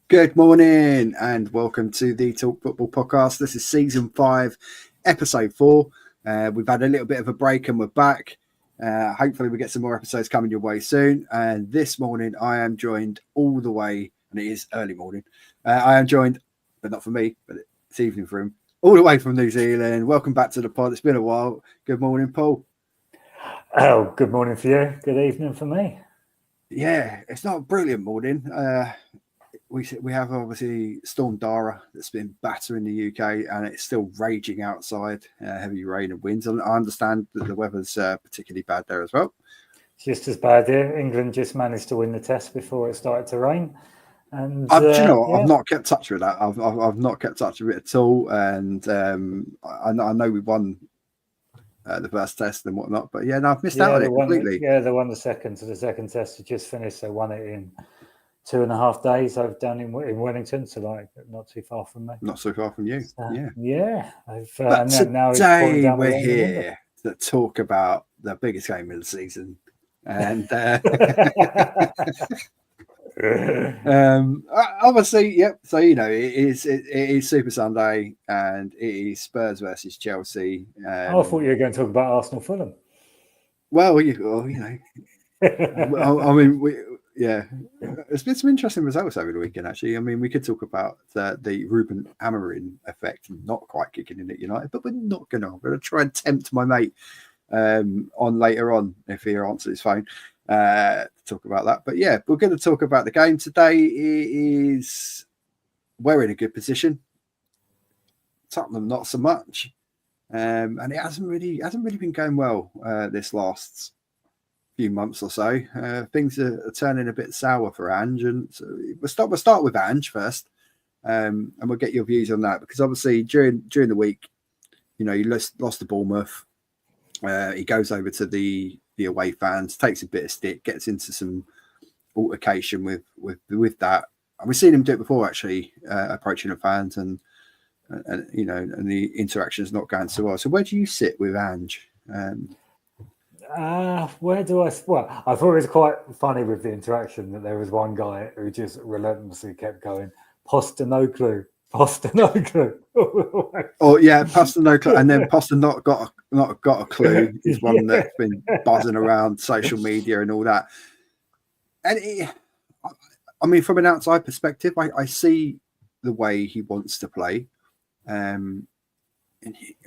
Good morning and welcome to the Talk Football podcast. This is season 5, episode 4. We've had a little bit of a break and we're back. Hopefully we get some more episodes coming your way soon. And this morning I am joined all the way, and it is early morning. I am joined, but not for me, but it's evening for him, all the way from New Zealand. Welcome back to the pod. It's been a while. Good morning, Paul. Oh, good morning for you. Good evening for me. Yeah, it's not a brilliant morning. We have obviously Storm Dara that's been battering the UK and it's still raging outside, heavy rain and winds. And I understand that the weather's particularly bad there as well. Just as bad here. England just managed to win the test before it started to rain. And do you know what? I've not kept touch with that. I've not kept touch with it at all. And I know we won the first test and whatnot, but yeah, no, I've missed out on it completely. They won the second. So the second test had just finished. They won it in 2.5 days. I've done in Wellington, so like not too far from me. Not so far from you. Yeah. But today we're here to talk about the biggest game of the season, and obviously, yep. So it is Super Sunday, and it is Spurs versus Chelsea. I thought you were going to talk about Arsenal Fulham. Well, I mean, there's been some interesting results over the weekend, actually. I mean, we could talk about the Ruben Amorim effect not quite kicking in at United, but we're not going to. I'm going to try and tempt my mate on later on if he answers his phone to talk about that. But yeah, we're going to talk about the game today. We're in a good position. Tottenham not so much, and it hasn't really been going well this last few months or so. Things are turning a bit sour for Ange, and so we'll start with Ange first, and we'll get your views on that, because obviously during the week, he lost to Bournemouth. He goes over to the away fans, takes a bit of stick, gets into some altercation with that, and we've seen him do it before, actually, approaching the fans, and the interaction is not going so well. So where do you sit with Ange? Where do I? Well, I thought it was quite funny with the interaction that there was one guy who just relentlessly kept going, Posta no clue. Oh yeah, Posta no clue, and then Posta not got a clue is one that's been buzzing around social media and all that. And I mean, from an outside perspective, I see the way he wants to play, and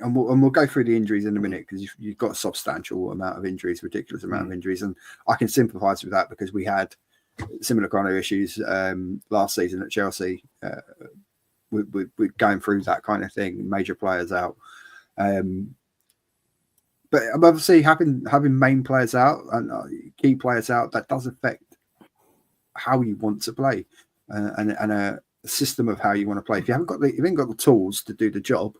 we'll go through the injuries in a minute, because you've got a substantial amount of injuries, ridiculous amount of injuries, and I can sympathise with that, because we had similar kind of issues last season at Chelsea. We're going through that kind of thing, major players out. But obviously having main players out and key players out, that does affect how you want to play and a system of how you want to play. If you ain't got the tools to do the job,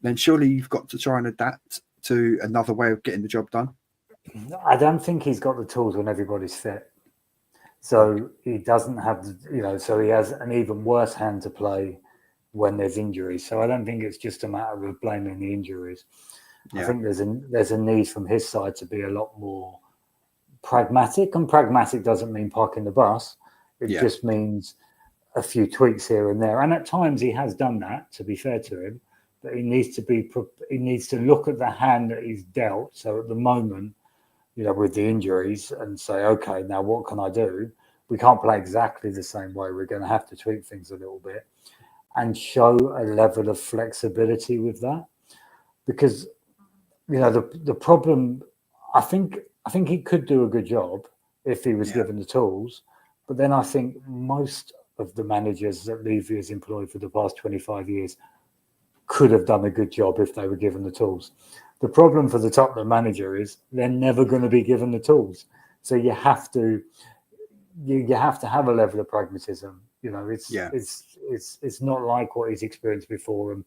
then surely you've got to try and adapt to another way of getting the job done. I don't think he's got the tools when everybody's fit. So he doesn't have, so he has an even worse hand to play when there's injuries. So I don't think it's just a matter of blaming the injuries. Yeah. I think there's a need from his side to be a lot more pragmatic, and pragmatic doesn't mean parking the bus. It just means a few tweaks here and there. And at times he has done that, to be fair to him. But he needs to look at the hand that he's dealt. So at the moment, with the injuries, and say, okay, now what can I do? We can't play exactly the same way. We're going to have to tweak things a little bit and show a level of flexibility with that. Because, the problem, I think he could do a good job if he was given the tools. But then I think most of the managers that Levy has employed for the past 25 years could have done a good job if they were given the tools. The problem for the Tottenham manager is they're never going to be given the tools. So you have to have a level of pragmatism. It's not like what he's experienced before, and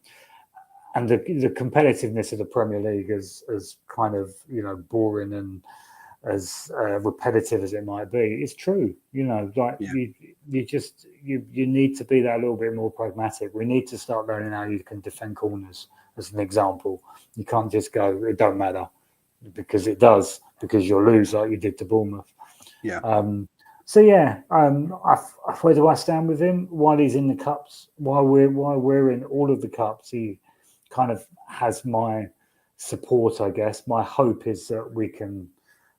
the competitiveness of the Premier League is kind of boring and as repetitive as it might be. It's true, you need to be that a little bit more pragmatic. We need to start learning how you can defend corners, as an example. You can't just go, it don't matter, because it does, because you'll lose like you did to Bournemouth. Yeah. Where do I stand with him? While he's in the cups, while we're in all of the cups, he kind of has my support, I guess. My hope is that we can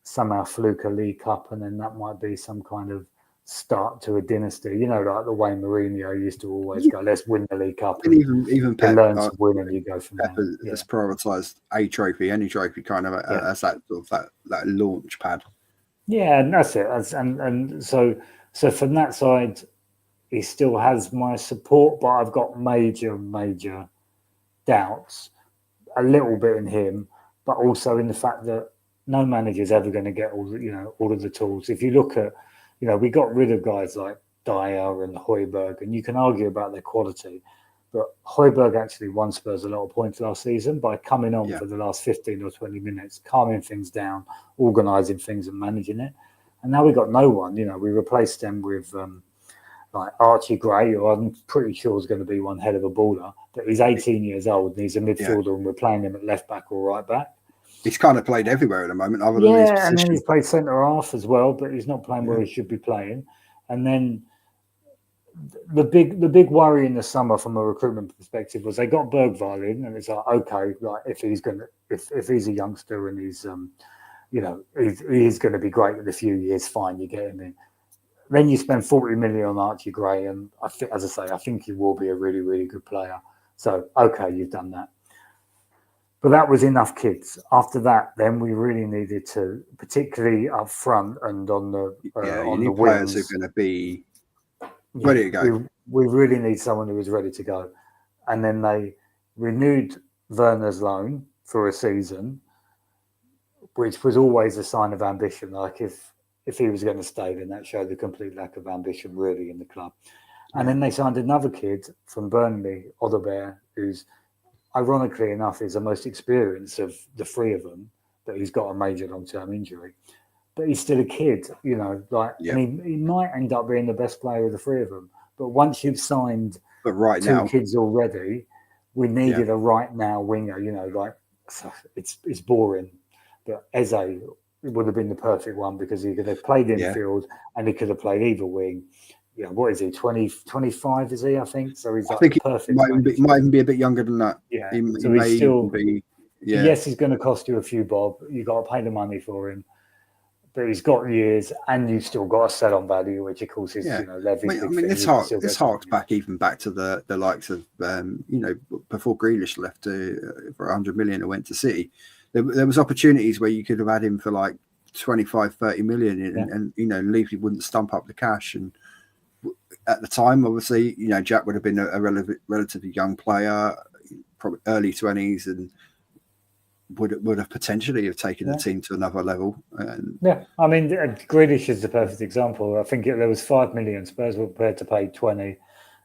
somehow fluke a League Cup, and then that might be some kind of start to a dynasty. You know, like the way Mourinho used to always go, "Let's win the League Cup." And even you Pep, learn to win, and you go from Pep there. has prioritised a trophy, any trophy, kind of as that sort of that launch pad. Yeah, and that's it. And so from that side, he still has my support, but I've got major doubts, a little bit in him, but also in the fact that no manager is ever going to get all of the tools. If you look at, we got rid of guys like Dyer and Højbjerg, and you can argue about their quality, but Højbjerg actually won Spurs a lot of points last season by coming on for the last 15 or 20 minutes, calming things down, organising things and managing it. And now we got no one. We replaced them with like Archie Gray, who I'm pretty sure is going to be one hell of a baller, but he's 18 years old and he's a midfielder and we're playing him at left back or right back. He's kind of played everywhere at the moment, other than his position. And then he's played centre half as well, but he's not playing where he should be playing. And then the big worry in the summer from a recruitment perspective was they got Bergvall in, and it's like, okay, like if he's a youngster and he's he's going to be great in a few years, fine, you get him in. Then you spend 40 million on Archie Gray, and I think he will be a really, really good player. So, okay, you've done that. But that was enough kids. After that, then we really needed to, particularly up front and on the on the players wings, who are going to be ready to go. We really need someone who is ready to go. And then they renewed Werner's loan for a season, which was always a sign of ambition. Like if he was going to stay, then that showed the complete lack of ambition really in the club. And then they signed another kid from Burnley, Odegaard, who's ironically enough is the most experienced of the three of them, but he's got a major long-term injury. But he's still a kid, and he might end up being the best player of the three of them. But once you've signed two kids already, we needed a right now winger, it's boring. But Eze would have been the perfect one because he could have played infield and he could have played either wing. Yeah, what is he? 25 is he? I think so. He's perfect. Might even be a bit younger than that. Yeah, he so may he's still be. Yeah. Yes, he's going to cost you a few bob. You got to pay the money for him, but he's got years, and you've still got a sell-on value, which of course is Levy's. This harks back to the likes of before Grealish left for 100 million and went to City. There was opportunities where you could have had him for like 25, 30 million, and Levy wouldn't stump up the cash. And at the time, obviously, Jack would have been a relatively young player, probably early 20s, and would have potentially have taken the team to another level. I mean, Grealish is the perfect example. I think there was 5 million. Spurs were prepared to pay 20.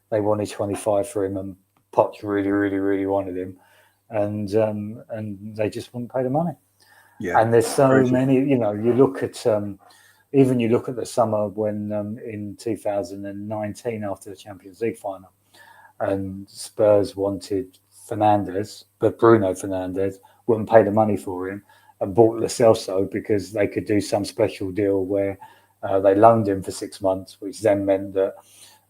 They wanted 25 for him, and Poch really, really, really wanted him, and they just wouldn't pay the money. Yeah, and there's so many. You look at the summer when in 2019 after the Champions League final, and Spurs wanted Fernandes, but Bruno Fernandes wouldn't pay the money for him and bought Lo Celso because they could do some special deal where they loaned him for 6 months, which then meant that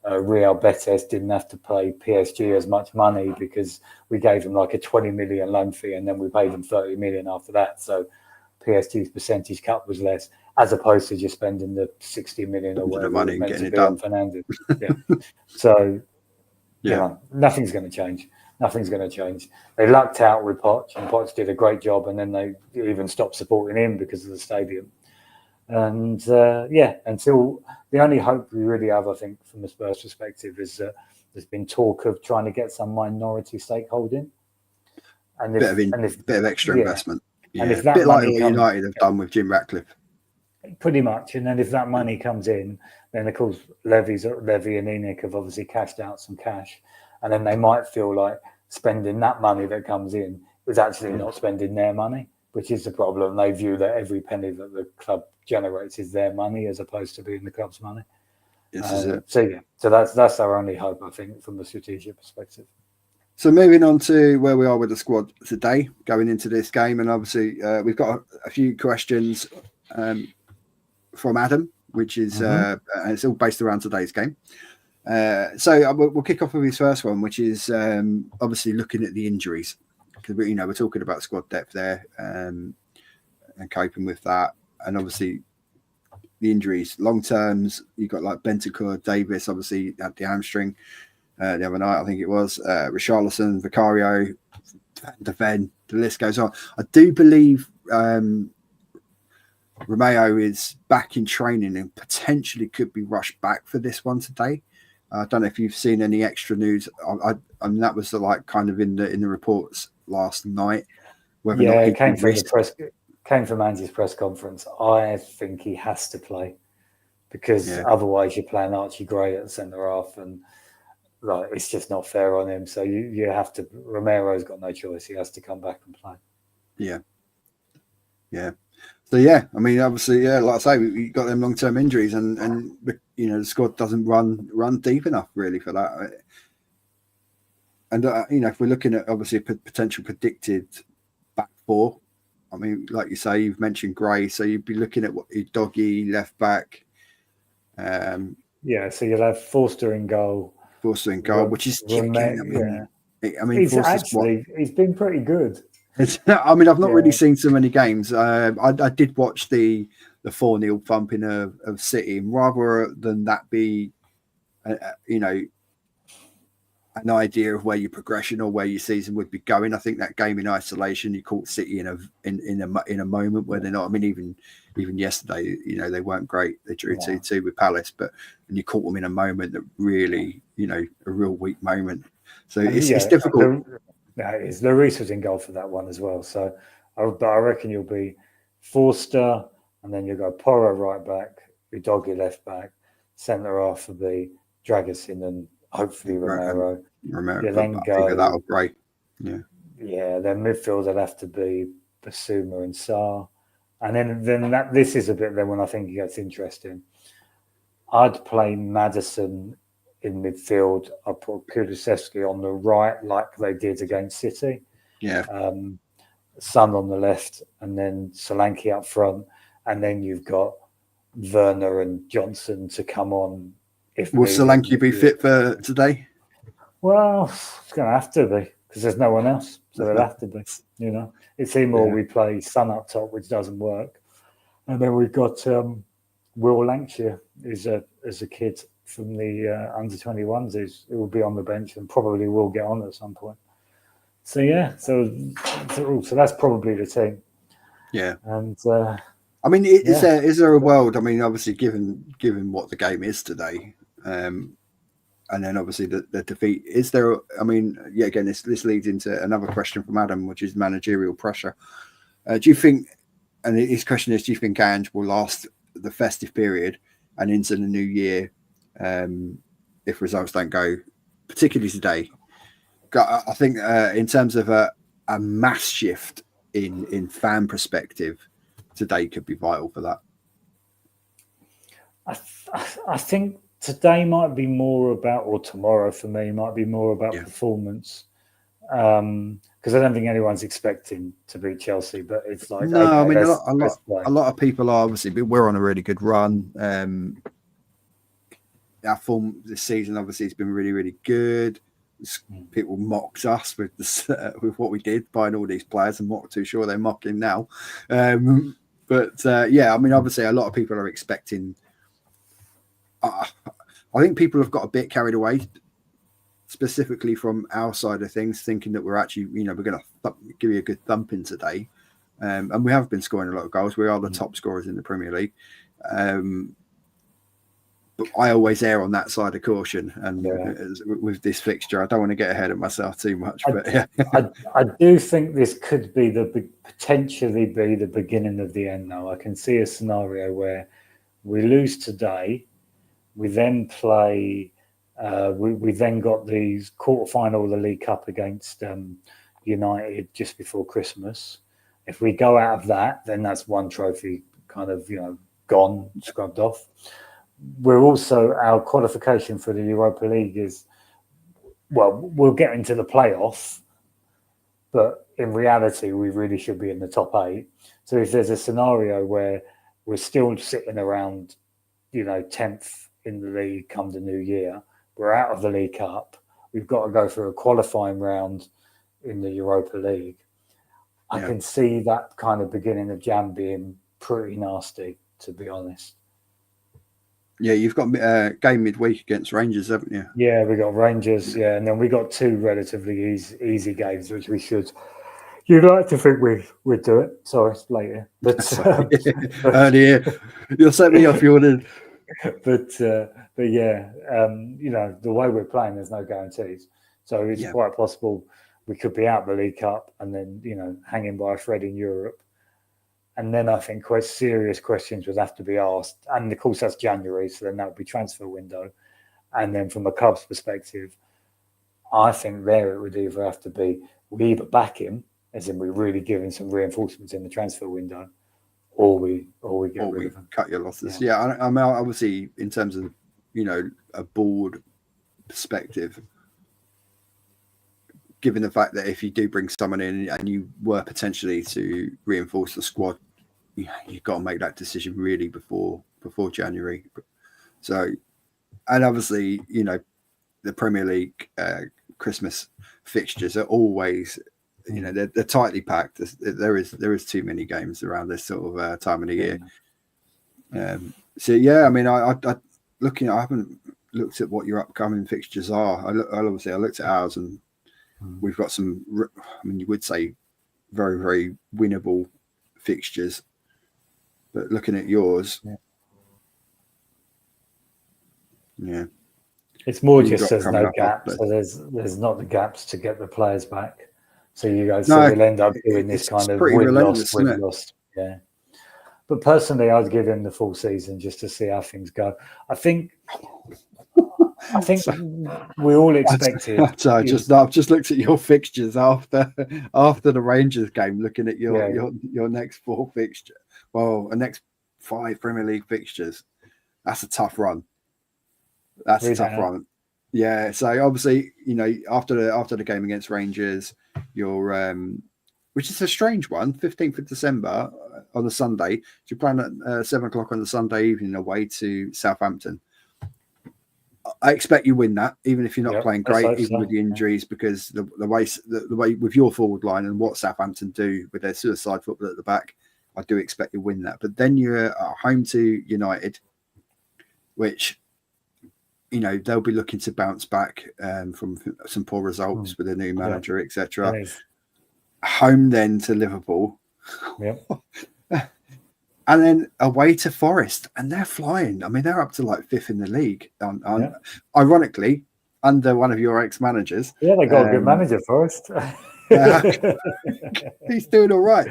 Real Betis didn't have to pay PSG as much money because we gave them like a 20 million loan fee and then we paid them 30 million after that. So PSG's percentage cut was less, as opposed to just spending the 60 million or whatever money and getting it done. Fernandes. So, nothing's going to change. Nothing's going to change. They lucked out with Poch, and Poch did a great job, and then they even stopped supporting him because of the stadium. And until the only hope we really have, I think, from the Spurs perspective, is that there's been talk of trying to get some minority stakeholding, and bit of extra investment. And if that a bit like what United have done with Jim Ratcliffe. Pretty much. And then if that money comes in, then of course Levy and ENIC have obviously cashed out some cash. And then they might feel like spending that money that comes in is actually not spending their money, which is the problem. They view that every penny that the club generates is their money as opposed to being the club's money. This is it. So that's our only hope, I think, from the strategic perspective. So moving on to where we are with the squad today, going into this game, and obviously we've got a few questions from Adam, which is it's all based around today's game. So we'll kick off with his first one, which is obviously looking at the injuries, because we're talking about squad depth there and coping with that, and obviously the injuries, long terms. You've got like Bentancur, Davis, obviously had the hamstring the other night, I think it was. Richarlison, Vicario, Ven, the list goes on. I do believe Romeo is back in training and potentially could be rushed back for this one today. I don't know if you've seen any extra news. I mean, that was kind of in the reports last night. Whether or not it came from Ange's press conference. I think he has to play, because otherwise you're playing Archie Gray at centre half, and like it's just not fair on him. So you have to. Romero's got no choice. He has to come back and play. Yeah. So I mean, obviously, like I say, we got them long-term injuries, and the squad doesn't run deep enough really for that. And if we're looking at obviously a potential predicted back four, I mean, like you say, you've mentioned Gray, so you'd be looking at Doggy left back. So you'll have Forster in goal. Which is chicken. I mean, he's been pretty good. I mean, I've not really seen so many games. I did watch the 4-0 thumping of City, and rather than that be, an idea of where your progression or where your season would be going, I think that game in isolation, you caught City in a moment where they're not. I mean, even yesterday, they weren't great. They drew 2-2 with Palace, and you caught them in a moment that really, a real weak moment. So it's difficult. It's Lloris was in goal for that one as well. So I reckon you'll be Forster, and then you'll go Porro right back, Udogie left back, centre half will be Dragusin and hopefully Romero. Then go that'll break. Then midfield will have to be Basuma and Sarr, and then this is a bit then when I think it gets interesting. I'd play Maddison in midfield. I put Kulusevski on the right, like they did against City. Son on the left, and then Solanke up front, and then you've got Werner and Johnson to come on. Will Solanke be fit for today? Well, it's going to have to be, because there's no one else, so it'll have to be. It's him or we play Son up top, which doesn't work, and then we've got Will Lancashire, who's a kid from the under 21s, who will be on the bench and probably will get on at some point. So so that's probably the team. And I mean, is there a world? I mean, obviously, given what the game is today, and then obviously the defeat, is there? I mean, again, this leads into another question from Adam, which is managerial pressure. Do you think? And his question is: do you think Ange will last the festive period and into the new year? If results don't go, particularly today, I think in terms of a mass shift in fan perspective, today could be vital for that. I think today might be more about, or tomorrow for me might be more about performance, because I don't think anyone's expecting to beat Chelsea, but it's like I mean a lot of people are obviously, but we're on a really good run. Our form this season obviously has been really, really good. People mocked us with with what we did, buying all these players. I'm not too sure they're mocking now. I mean, obviously a lot of people are expecting. I think people have got a bit carried away, specifically from our side of things, thinking that we're actually, we're going to give you a good thumping today. And we have been scoring a lot of goals. We are the top scorers in the Premier League. But I always err on that side of caution, and with this fixture, I don't want to get ahead of myself too much. I do think this could be potentially be the beginning of the end. Though I can see a scenario where we lose today, we then play. We then got the quarterfinal of the League Cup against United just before Christmas. If we go out of that, then that's one trophy kind of gone, scrubbed off. We're also, our qualification for the Europa League is, we'll get into the playoff, but in reality, we really should be in the top 8. So if there's a scenario where we're still sitting around 10th in the league come the new year. We're out of the League Cup. We've got to go through a qualifying round in the Europa League. I can see that kind of beginning of Jan being pretty nasty, to be honest. Yeah, you've got a game midweek against Rangers, haven't you? Yeah, we got Rangers, and then we got 2 relatively easy games, which we should. You'd like to think we'd do it. Sorry, it's later. But earlier, you'll set me off. You wanted, but yeah, the way we're playing, there's no guarantees. So it's quite possible we could be out the League Cup and then hanging by a thread in Europe. And then I think quite serious questions would have to be asked. And of course, that's January, so then that would be transfer window. And then from a Cubs perspective, I think there it would either have to be we either back him, as in we really give him some reinforcements in the transfer window, or we get rid of him. Cut your losses. Yeah, I mean, obviously, in terms of a board perspective, given the fact that if you do bring someone in and you were potentially to reinforce the squad, you've got to make that decision really before January. So, and obviously, the Premier League Christmas fixtures are always, they're tightly packed. There is too many games around this sort of time of the year. So yeah, I mean, I haven't looked at what your upcoming fixtures are. I looked at ours, and we've got some. I mean, you would say very, very winnable fixtures, but looking at yours, it's more just there's no gaps. So there's not the gaps to get the players back. So we'll end up doing this kind of win lost. Yeah. But personally, I'd give him the full season just to see how things go. I think we all expected. So I've just looked at your fixtures after the Rangers game, looking at your next 4 fixtures. Well, the next 5 Premier League fixtures. That's a tough run. Run. Yeah. So obviously, after the game against Rangers, you're which is a strange one, 15th of December on a Sunday. You're playing at 7:00 on the Sunday evening away to Southampton. I expect you win that, even if you're not playing great, even with the injuries, because the way with your forward line and what Southampton do with their suicide football at the back, I do expect you to win that. But then you're at home to United, which they'll be looking to bounce back from some poor results with a new manager, etc. Home then to Liverpool, and then away to Forest, and they're flying. I mean, they're up to like 5th in the league. Ironically, under one of your ex-managers. Yeah, they got a good manager, Forest. He's doing all right.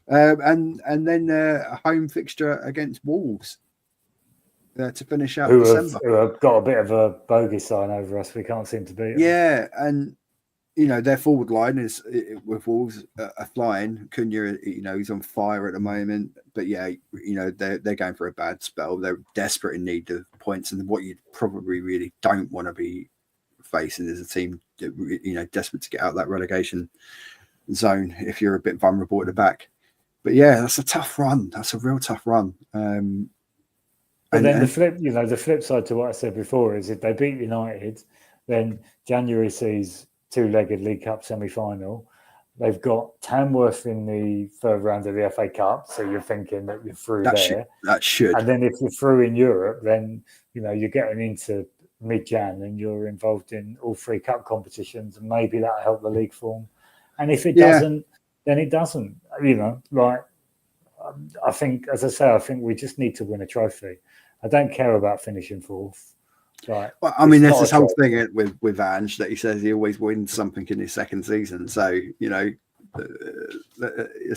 And then a home fixture against Wolves to finish out December. Who have got a bit of a bogey sign over us. We can't seem to beat them. Yeah, and their forward line is with Wolves are flying. Cunha, he's on fire at the moment. But yeah, they're going for a bad spell. They're desperate in need of points, and what you probably really don't want to be facing is a team desperate to get out of that relegation zone if you're a bit vulnerable at the back. But yeah, that's a tough run. That's a real tough run. But then the flip side to what I said before is if they beat United, then January sees 2-legged League Cup semi-final. They've got Tamworth in the third round of the FA Cup, so you're thinking that you're through there. That should. And then if you're through in Europe, then you're getting into mid-Jan and you're involved in all 3 cup competitions, and maybe that'll help the league form. And if it doesn't, then it doesn't. I think, as I say, I think we just need to win a trophy. I don't care about finishing 4th. Right. Well, I mean, there's this whole thing with Ange that he says he always wins something in his second season. So, let's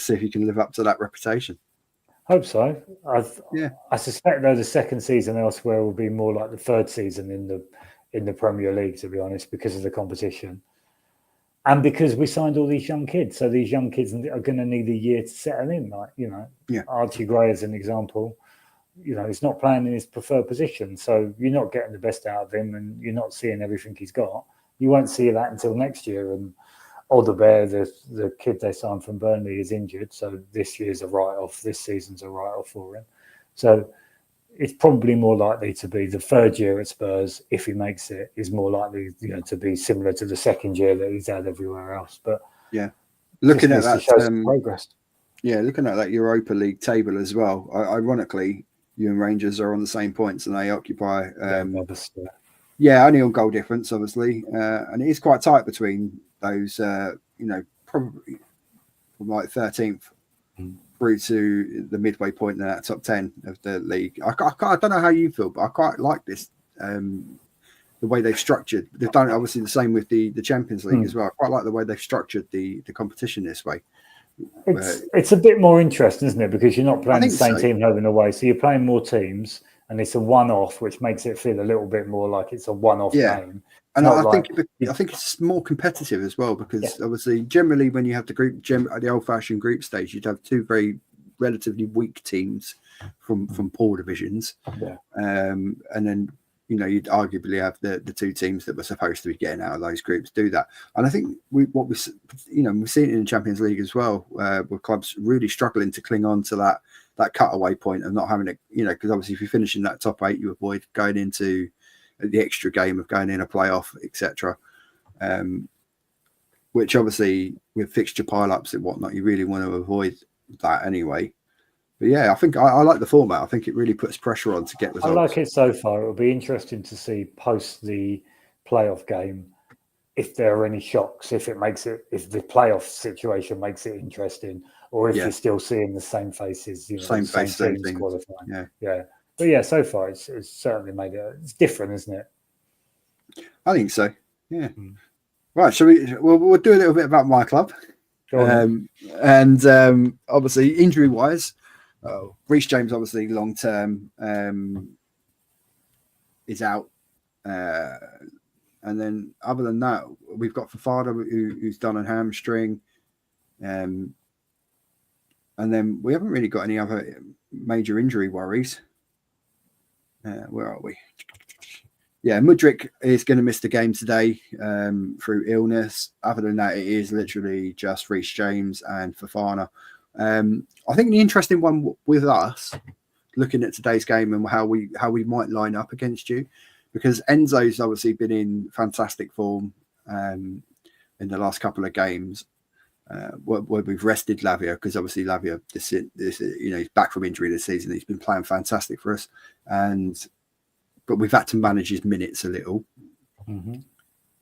see if you can live up to that reputation. Hope so. I suspect, though, the second season elsewhere will be more like the third season in the Premier League, to be honest, because of the competition. And because we signed all these young kids. So these young kids are going to need a year to settle in. Archie Gray as an example. He's not playing in his preferred position, so you're not getting the best out of him, and you're not seeing everything he's got. You won't see that until next year. And Alderweireld, the kid they signed from Burnley, is injured, so this year's a write-off. This season's a write-off for him. So, it's probably more likely to be the third year at Spurs, if he makes it, is more likely, to be similar to the second year that he's had everywhere else. But yeah, looking at that, to show some progress. Yeah, looking at that Europa League table as well. Ironically, you and Rangers are on the same points, and they occupy. Yeah, only on goal difference, obviously, and it is quite tight between those. Probably from like 13th through to the midway point in that top 10 of the league. I don't know how you feel, but I quite like this. The way they've structured. They've done obviously the same with the Champions League as well. I quite like the way they've structured the competition this way. It's a bit more interesting, isn't it? Because you're not playing the same team home and away, so you're playing more teams, and it's a one-off, which makes it feel a little bit more like it's a one-off game. And I think it's more competitive as well, because obviously, generally, when you have the old-fashioned group stage, you'd have two very relatively weak teams from poor divisions, and then you'd arguably have the two teams that were supposed to be getting out of those groups do that. And I think we've seen it in the Champions League as well, with clubs really struggling to cling on to that cutaway point of not having it, because obviously if you finish in that top 8, you avoid going into the extra game of going in a playoff, etc. Which obviously with fixture pile-ups and whatnot, you really want to avoid that anyway. But yeah, I think I like the format. I think it really puts pressure on to get results. I like it so far. It'll be interesting to see post the playoff game if there are any shocks, if the playoff situation makes it interesting, or if you're still seeing the same faces, same teams qualifying. Yeah. But yeah, so far it's certainly made it. It's different, isn't it? I think so. Yeah. Right. Shall we? We'll do a little bit about my club, and obviously injury-wise. Reece James, obviously, long term is out. And then other than that, we've got Fafana, who's done a hamstring. And then we haven't really got any other major injury worries. Where are we? Yeah, Mudryk is going to miss the game today through illness. Other than that, it is literally just Reece James and Fafana. I think the interesting one with us, looking at today's game and how we might line up against you, because Enzo's obviously been in fantastic form in the last couple of games, where we've rested Lavia, because obviously Lavia, he's back from injury this season. He's been playing fantastic for us, but we've had to manage his minutes a little. Mm-hmm.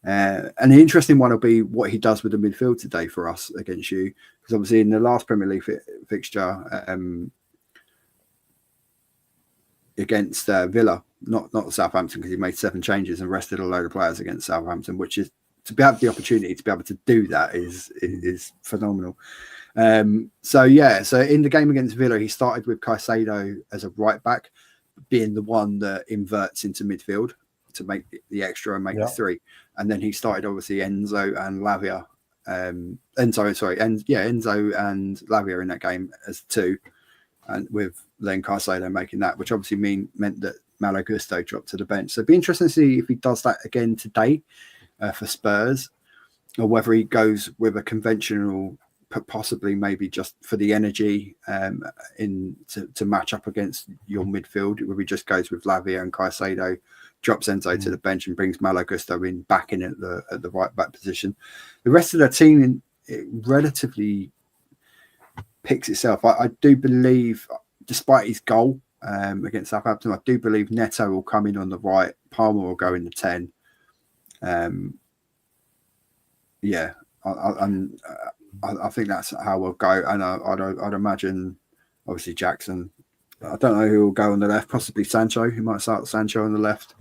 And the interesting one will be what he does with the midfield today for us against you, because obviously in the last Premier League fixture against Villa, not Southampton, because he made 7 changes and rested a load of players against Southampton, which is, to have the opportunity to be able to do that is phenomenal. So in the game against Villa, he started with Caicedo as a right back, being the one that inverts into midfield to make the extra and make the 3. And then he started obviously Enzo and Lavia. Enzo and Lavia in that game as 2, and with then Caicedo making that, which obviously meant that Malo Gusto dropped to the bench. So it'd be interesting to see if he does that again today for Spurs, or whether he goes with a conventional, possibly maybe just for the energy to match up against your midfield, where he just goes with Lavia and Caicedo, drops Enzo to the bench and brings Malo Gusto back in at the right back position. The rest of the team relatively picks itself. I do believe, despite his goal against Southampton, I do believe Neto will come in on the right. Palmer will go in the 10. I think that's how we'll go. And I'd imagine, obviously, Jackson. I don't know who will go on the left. Possibly Sancho. He might start Sancho on the left.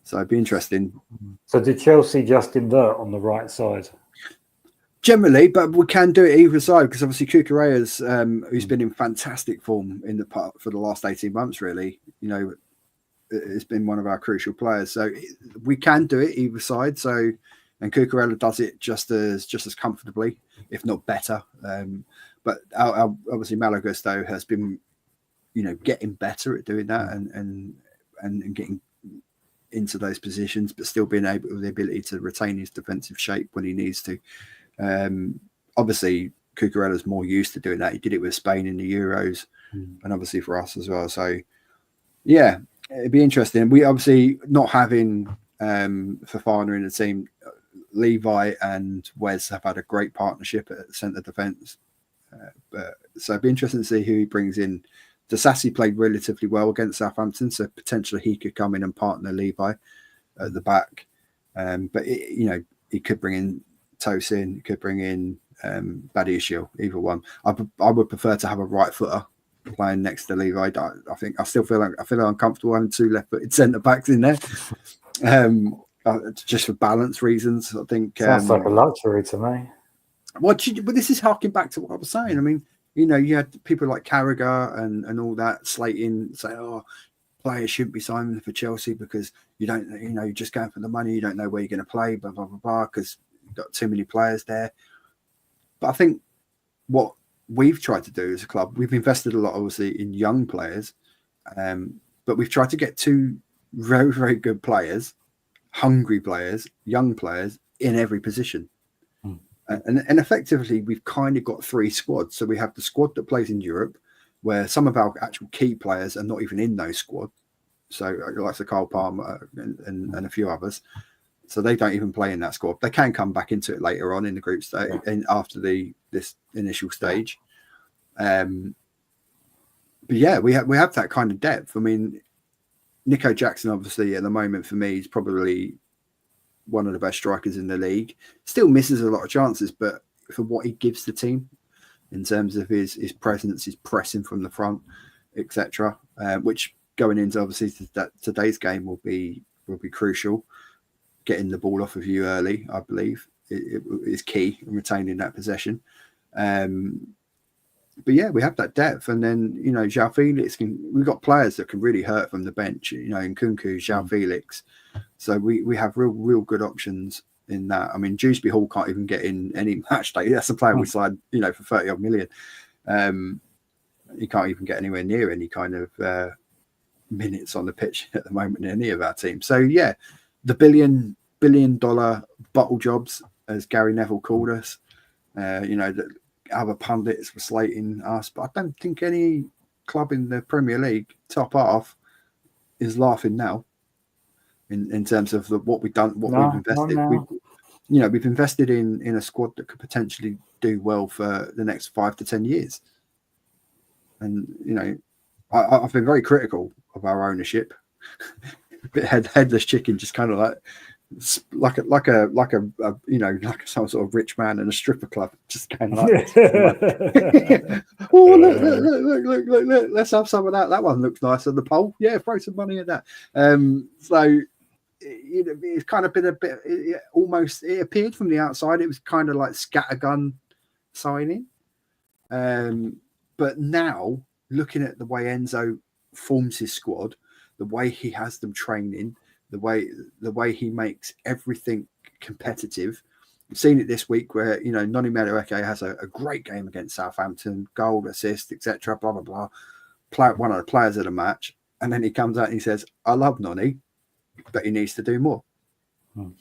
So it'd be interesting. So did Chelsea just invert on the right side? Generally, but we can do it either side, because obviously Kukureya's, who's been in fantastic form for the last 18 months, really, it's been one of our crucial players. So we can do it either side. So, and Cucurella does it just as comfortably, if not better. But obviously Malo Gusto has been, getting better at doing that and getting into those positions, but still being able, with the ability to retain his defensive shape when he needs to. Obviously Cucurella's more used to doing that. He did it with Spain in the Euros, and obviously for us as well. So Yeah, it'd be interesting. We obviously not having Fofana in the team. Levi and Wes have had a great partnership at centre defence. So it'd be interesting to see who he brings in. Disasi played relatively well against Southampton, so potentially he could come in and partner Levi at the back. But he could bring in Tosin, he could bring in Badiashile, either one. I would prefer to have a right footer playing next to Levi. I still feel uncomfortable having two left-footed centre backs in there. Just for balance reasons, I think. Sounds like a luxury to me. But this is harking back to what I was saying. I mean, you had people like Carragher and all that slating, say, oh, players shouldn't be signing for Chelsea because you don't, you're just going for the money. You don't know where you're going to play, blah, blah, blah, blah, because you've got too many players there. But I think what we've tried to do as a club, we've invested a lot, obviously, in young players, but we've tried to get two very, very good players, hungry players, young players in every position. And effectively, we've kind of got three squads. So we have the squad that plays in Europe, where some of our actual key players are not even in those squads. So like the Kyle Palmer and a few others. So they don't even play in that squad. They can come back into it later on in the group stage and after this initial stage. But yeah, we have that kind of depth. I mean, Nico Jackson, obviously, at the moment for me, is probably one of the best strikers in the league. Still misses a lot of chances, but for what he gives the team in terms of his presence, his pressing from the front, etc., which going into obviously today's game will be crucial. Getting the ball off of you early, I believe, it is key in retaining that possession. But yeah, we have that depth, and then João Felix we've got players that can really hurt from the bench. In Nkunku, João Felix, so we have real good options in that. I mean, Dewsbury Hall can't even get in any match day. That's a player we signed, for 30 odd million. He can't even get anywhere near any kind of minutes on the pitch at the moment in any of our teams. So yeah, the billion dollar bottle jobs, as Gary Neville called us. That other pundits were slating us, but I don't think any club in the Premier League top half is laughing now in terms of what we've done, what we've invested. We've invested in a squad that could potentially do well for the next 5 to 10 years. And I've been very critical of our ownership. A bit headless chicken, just kind of like some sort of rich man in a stripper club, just going like, oh look, let's have some of that. That one looks nice on the pole. Yeah, throw some money at that. So it's kind of been a bit it appeared from the outside. It was kind of like scattergun signing. But now looking at the way Enzo forms his squad, the way he has them training, the way he makes everything competitive. We've seen it this week where Noni Madueke has a great game against Southampton, goal, assist, etc. Blah blah blah. One of the players of the match, and then he comes out and he says, "I love Noni, but he needs to do more." What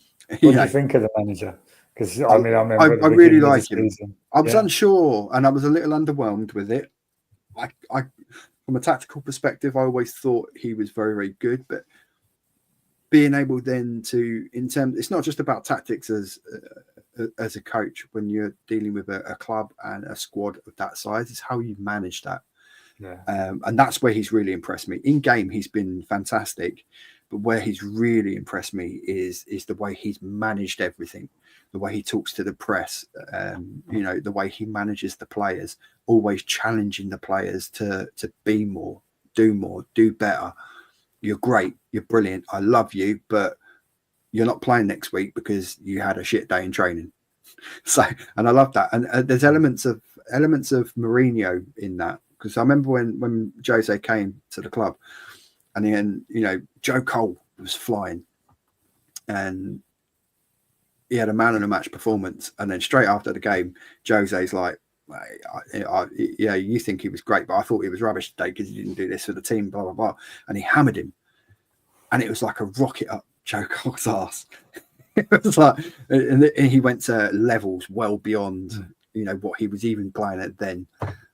do you think of the manager? Because I really like him. I was unsure and I was a little underwhelmed with it. I from a tactical perspective, I always thought he was very, very good, but being able then to, it's not just about tactics as a coach when you're dealing with a club and a squad of that size. It's how you manage that. Yeah. And that's where he's really impressed me. In game, he's been fantastic, but where he's really impressed me is the way he's managed everything, the way he talks to the press, the way he manages the players, always challenging the players to be more, do better. You're great, you're brilliant, I love you, but you're not playing next week because you had a shit day in training. So, and I love that. And there's elements of Mourinho in that, because I remember when Jose came to the club, and then Joe Cole was flying, and he had a man of the match performance, and then straight after the game, Jose's like, yeah, you think he was great, but I thought he was rubbish today because he didn't do this for the team, blah blah blah, and he hammered him, and it was like a rocket up Joe Cole's ass. It was like, and he went to levels well beyond what he was even playing at then,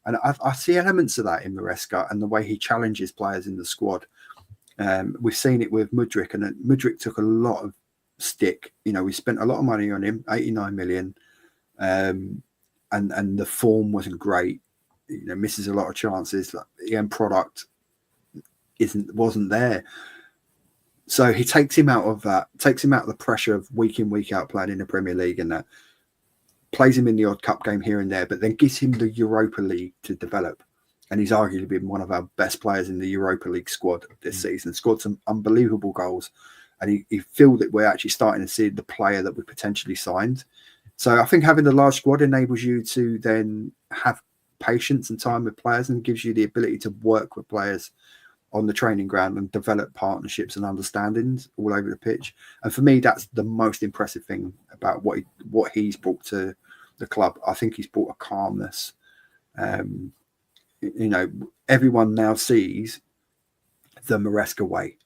and I see elements of that in Maresca and the way he challenges players in the squad. We've seen it with Mudryk, and Mudryk took a lot of stick. We spent a lot of money on him, 89 million, and the form wasn't great. Misses a lot of chances. The end product wasn't there. So he takes him out of that, takes him out of the pressure of week in, week out playing in the Premier League, and that plays him in the odd cup game here and there, but then gives him the Europa League to develop. And he's arguably been one of our best players in the Europa League squad this season. Scored some unbelievable goals, and he feel that we're actually starting to see the player that we potentially signed. So I think having the large squad enables you to then have patience and time with players, and gives you the ability to work with players on the training ground and develop partnerships and understandings all over the pitch. And for me, that's the most impressive thing about what he's brought to the club. I think he's brought a calmness. Everyone now sees the Maresca way,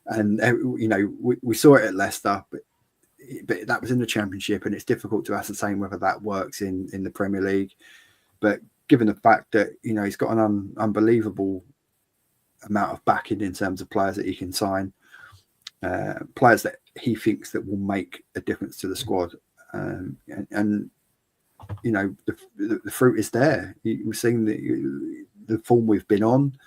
and we saw it at Leicester, but that was in the Championship, and it's difficult to ascertain whether that works in the Premier League. But given the fact that he's got an unbelievable amount of backing in terms of players that he can sign, players that he thinks that will make a difference to the squad, and the fruit is there. We've seen the form we've been on.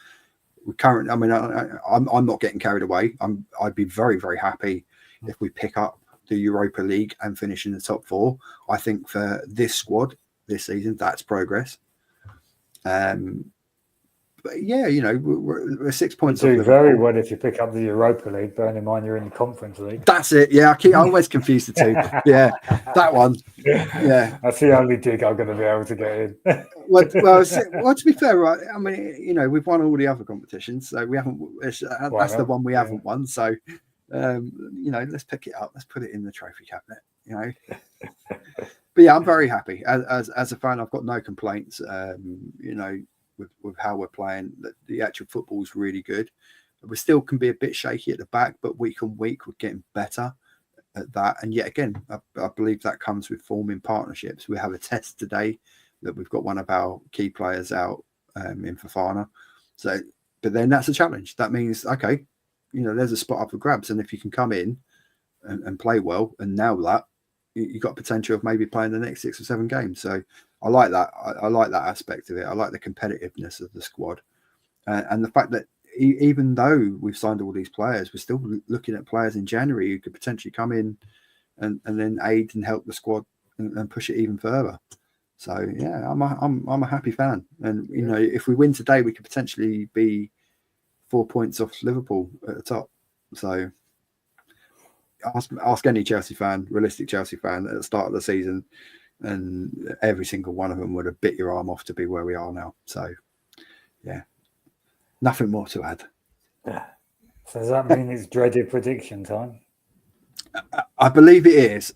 I'm not getting carried away. I'd be very, very happy if we pick up the Europa League and finish in the top 4. I think for this squad this season, that's progress. But yeah, we're 6 points. You do very well if you pick up the Europa League. Bearing in mind you're in the Conference League. That's it. Yeah, I always confuse the two. Yeah, that one. Yeah, that's the only dig I'm going to be able to get in. well, to be fair, right? I mean, we've won all the other competitions, so we haven't. That's the one we haven't won. So, let's pick it up. Let's put it in the trophy cabinet. But yeah, I'm very happy as a fan. I've got no complaints. With how we're playing, the actual football is really good. We still can be a bit shaky at the back, but week on week we're getting better at that. And yet again, I believe that comes with forming partnerships. We have a test today that we've got one of our key players out in Fofana. So, but then that's a challenge. That means, okay, there's a spot up for grabs. And if you can come in and play well and nail that, you've got potential of maybe playing the next 6 or 7 games. So I like that. I like that aspect of it. I like the competitiveness of the squad, and the fact that even though we've signed all these players, we're still looking at players in January who could potentially come in and then aid and help the squad and push it even further. So yeah, I'm a happy fan, and if we win today, we could potentially be 4 points off Liverpool at the top. So ask any Chelsea fan, realistic Chelsea fan, at the start of the season, and every single one of them would have bit your arm off to be where we are now. So yeah, nothing more to add. Yeah. So does that mean it's dreaded prediction time? I believe it is.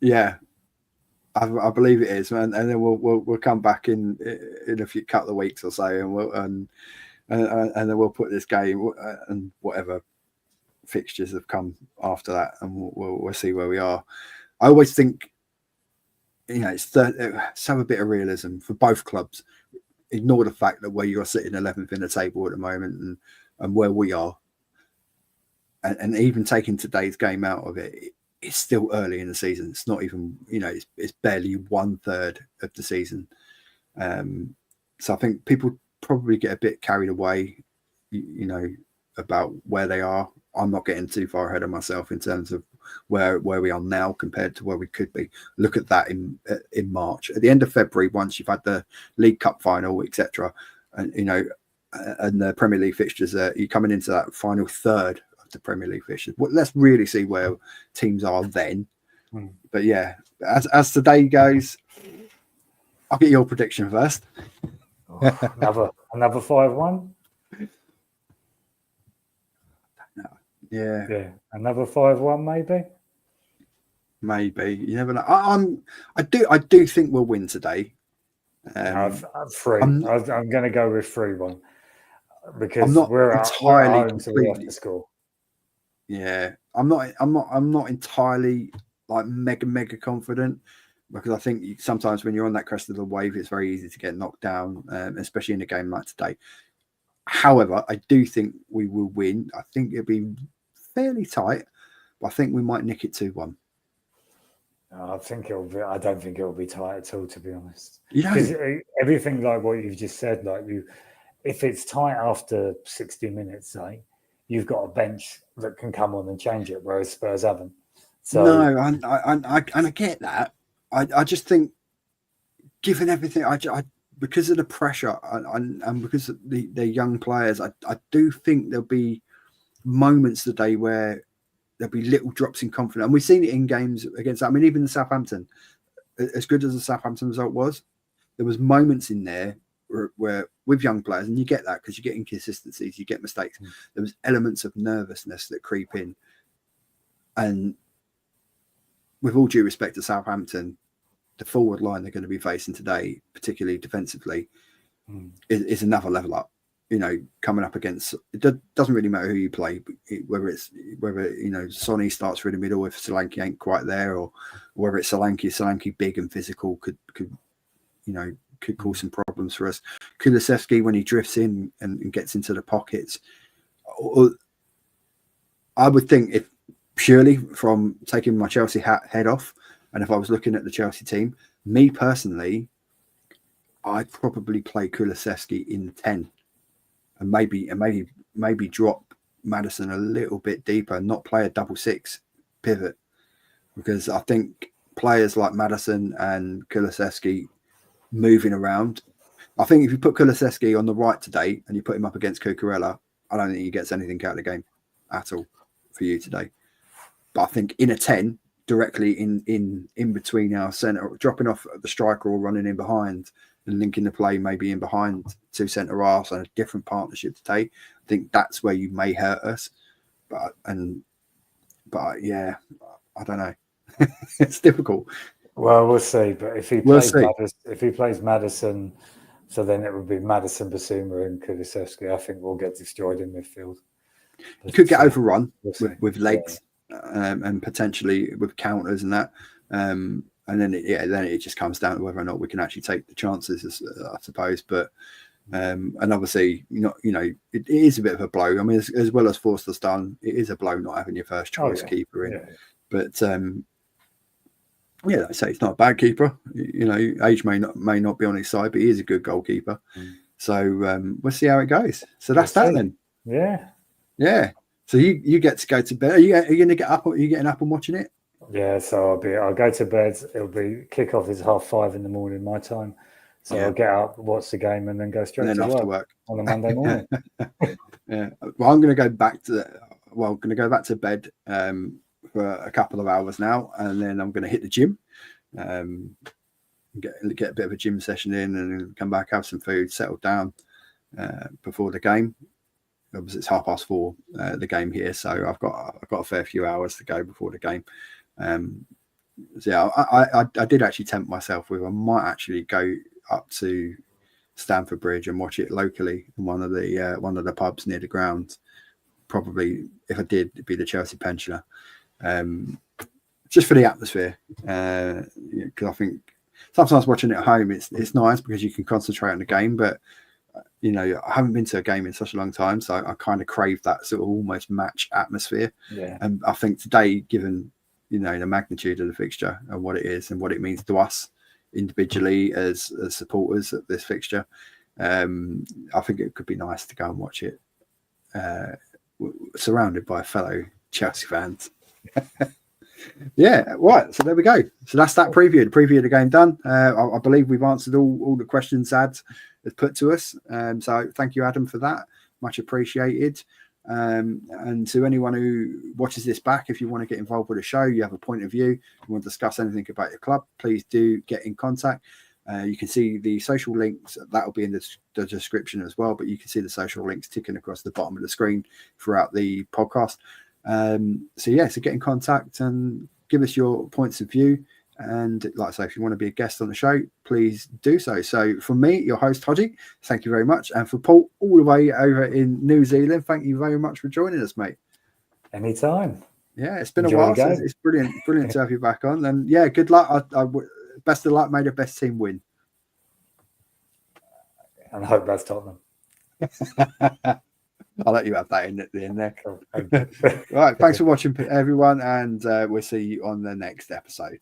Yeah, I believe it is, and then we'll come back in a couple of weeks or so, and then we'll put this game and whatever fixtures have come after that, and we'll see where we are. I always think, let's have a bit of realism for both clubs. Ignore the fact that where you're sitting 11th in the table at the moment and where we are, and even taking today's game out of it, it's still early in the season. It's not even, it's barely 1/3 of the season. So I think people probably get a bit carried away, about where they are. I'm not getting too far ahead of myself in terms of where we are now compared to where we could be. Look at that in March, at the end of February, once you've had the League Cup final, etc., and and the Premier League fixtures, you're coming into that final third of the Premier League fixtures. Well, let's really see where teams are then. But yeah, as today goes, I'll get your prediction first. Another 5-1. Yeah, another 5-1 maybe. You never know. I do think we'll win today. 3. I'm going to go with 3-1 because we're entirely at home, so we have to score. Yeah, I'm not entirely like mega confident, because I think sometimes when you're on that crest of the wave, it's very easy to get knocked down, especially in a game like today. However, I do think we will win. I think it'll be fairly tight, but I think we might nick it 2-1. I think it'll be. I don't think it'll be tight at all, to be honest. You Because know, everything like what you've just said, if it's tight after 60 minutes, say, you've got a bench that can come on and change it, whereas Spurs haven't. So no, I get that. I just think, given everything, I because of the pressure and because they're young players, I do think there'll be moments today where there'll be little drops in confidence, and we've seen it in games against. I mean, even the Southampton, as good as the Southampton result was, there was moments in there where with young players, and you get that because you get inconsistencies, you get mistakes. There was elements of nervousness that creep in, and with all due respect to Southampton, the forward line they're going to be facing today, particularly defensively, is another level up. You know, coming up against, it doesn't really matter who you play, whether Sonny starts through the middle if Solanke ain't quite there, or whether it's Solanke big and physical could cause some problems for us. Kulusevski, when he drifts in and gets into the pockets, I would think, if purely from taking my Chelsea head off, and if I was looking at the Chelsea team, me personally, I'd probably play Kulusevski in 10, and maybe drop Maddison a little bit deeper, not play a 6-6 pivot, because I think players like Maddison and Kulusevski moving around. I think if you put Kulusevski on the right today and you put him up against Cucurella, I don't think he gets anything out of the game at all for you today. But I think in a 10, directly in between our centre, dropping off the striker or running in behind and linking the play maybe in behind two centre halves and a different partnership today, I think that's where you may hurt us. But yeah, I don't know. It's difficult. Well, we'll see. But if he plays Maddison, so then it would be Maddison, Basuma, and Kulusevski. I think we'll get destroyed in midfield. You could get overrun with legs, and potentially with counters and that. And then it just comes down to whether or not we can actually take the chances, I suppose. But and obviously, it is a bit of a blow. I mean, as well as Forster's done, it is a blow not having your first choice keeper in. Yeah. But like I say, it's not a bad keeper. Age may not be on his side, but he is a good goalkeeper. So we'll see how it goes. So that's that then. Yeah. So you get to go to bed. Are you going to get up? Are you getting up and watching it? Yeah. So I'll go to bed. It'll be kickoff is 5:30 in the morning my time. So I'll get up, watch the game, and then go straight to work on a Monday morning. Yeah. Well, I'm going to go back to bed for a couple of hours now, and then I'm going to hit the gym, get a bit of a gym session in, and then come back, have some food, settle down before the game. Obviously, it's 4:30 the game here, so I've got a fair few hours to go before the game. So yeah, I did actually tempt myself with I might actually go up to Stamford Bridge and watch it locally in one of the pubs near the ground. Probably, if I did, it'd be the Chelsea Pensioner. Just for the atmosphere, because I think sometimes watching it at home it's nice because you can concentrate on the game, but I haven't been to a game in such a long time, so I kind of crave that sort of almost match atmosphere. And I think today, given the magnitude of the fixture and what it is and what it means to us individually as supporters of this fixture, I think it could be nice to go and watch it surrounded by fellow Chelsea fans. Yeah, right. So there we go. So that's that preview. The preview of the game done. I believe we've answered all the questions Ad has put to us. So thank you, Adam, for that. Much appreciated. And to anyone who watches this back, if you want to get involved with the show, you have a point of view, you want to discuss anything about your club, please do get in contact. You can see the social links, that will be in the description as well, but you can see the social links ticking across the bottom of the screen throughout the podcast. So get in contact and give us your points of view. And like I say, if you want to be a guest on the show, please do so. So for me, your host, Hodgie, thank you very much. And for Paul, all the way over in New Zealand, thank you very much for joining us, mate. Anytime. Yeah, it's been a while. So it's brilliant to have you back on. And yeah, good luck. Best of luck. May the best team win. And I hope that's Tottenham. I'll let you have that in at the end there. Cool. Thank you. Right, thanks for watching, everyone, and we'll see you on the next episode.